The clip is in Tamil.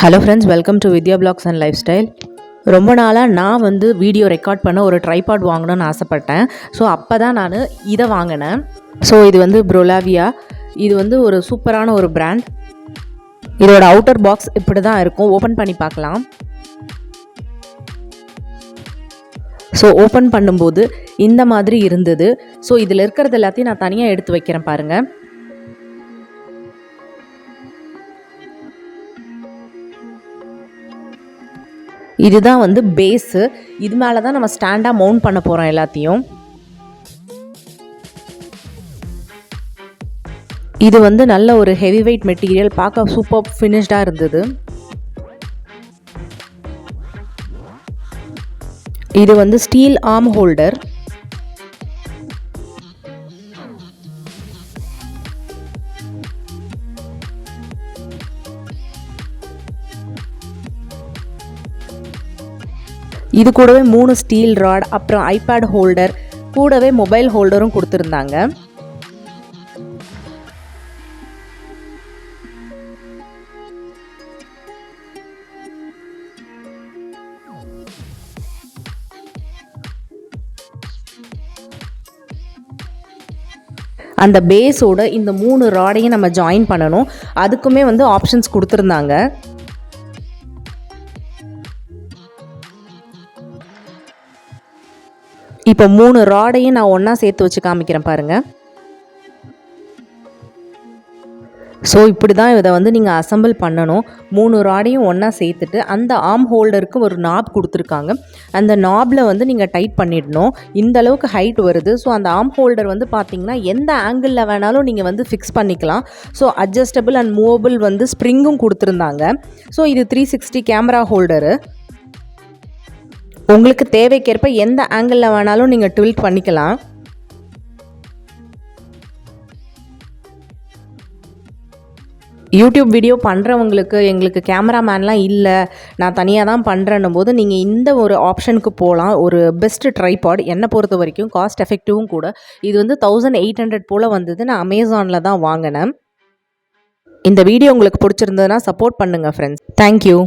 Hello friends, welcome to Vidya blogs and lifestyle. ரொம்ப நாளாக நான் வீடியோ ரெக்கார்ட் பண்ண ஒரு ட்ரைபாட் வாங்கணும்னு ஆசைப்பட்டேன். ஸோ அப்போ தான் நான் இதை வாங்கினேன். ஸோ இது Brolaviya. இது ஒரு சூப்பரான ஒரு பிராண்ட். இதோட அவுட்டர் பாக்ஸ் இப்படி தான் இருக்கும். ஓப்பன் பண்ணி பார்க்கலாம். ஸோ ஓப்பன் பண்ணும்போது இந்த மாதிரி இருந்தது. ஸோ இதில் இருக்கிறது எல்லாத்தையும் நான் தனியாக எடுத்து வைக்கிறேன் பாருங்கள். இதுதான் பேஸு. இது மேலே தான் நம்ம ஸ்டாண்டாக மவுண்ட் பண்ண போகிறோம் எல்லாத்தையும். இது நல்ல ஒரு ஹெவி வெயிட் மெட்டீரியல், பார்க்க சூப்பர் ஃபினிஷ்டாக இருந்தது. இது ஸ்டீல் ஆர்ம் ஹோல்டர். இது கூடவே 3 ஸ்டீல் ராட், அப்புறம் ஐபேட் ஹோல்டர், கூடவே மொபைல் ஹோல்டரும் கொடுத்துருந்தாங்க. அந்த பேஸோட இந்த 3 ராடையும் நம்ம ஜாயின் பண்ணணும். அதுக்குமே ஆப்ஷன்ஸ் கொடுத்துருந்தாங்க. இப்போ 3 ராடையும் நான் ஒன்றா சேர்த்து வச்சு காமிக்கிறேன் பாருங்கள். ஸோ இப்படி தான் இதை நீங்கள் அசம்பிள் பண்ணணும். 3 ராடையும் ஒன்றா சேர்த்துட்டு அந்த ஆர்ம் ஹோல்டருக்கு ஒரு நாப் கொடுத்துருக்காங்க. அந்த நாபில் நீங்கள் டைட் பண்ணிடணும். இந்த அளவுக்கு ஹைட் வருது. ஸோ அந்த ஆர்ம் ஹோல்டர் பார்த்தீங்கன்னா எந்த ஆங்கிளில் வேணாலும் நீங்கள் ஃபிக்ஸ் பண்ணிக்கலாம். ஸோ அட்ஜஸ்டபிள் அண்ட் மூவபிள் ஸ்ப்ரிங்கும் கொடுத்துருந்தாங்க. ஸோ இது 360 கேமரா ஹோல்டரு. உங்களுக்கு தேவைக்கேற்ப எந்த ஆங்கிளில் வேணாலும் நீங்கள் ட்வில்ட் பண்ணிக்கலாம். யூடியூப் வீடியோ பண்ணுறவங்களுக்கு எங்களுக்கு கேமராமேன்லாம் இல்லை, நான் தனியாக தான் பண்ணுறேன்னும் போது நீங்கள் இந்த ஒரு ஆப்ஷனுக்கு போகலாம். ஒரு பெஸ்ட்டு ட்ரைபாட் என்னை பொறுத்த வரைக்கும், காஸ்ட் எஃபெக்டிவும் கூட. இது 1800 போல் வந்தது. நான் அமேசானில் தான் வாங்கினேன். இந்த வீடியோ உங்களுக்கு பிடிச்சிருந்ததுன்னா சப்போர்ட் பண்ணுங்கள் ஃப்ரெண்ட்ஸ். தேங்க்யூ.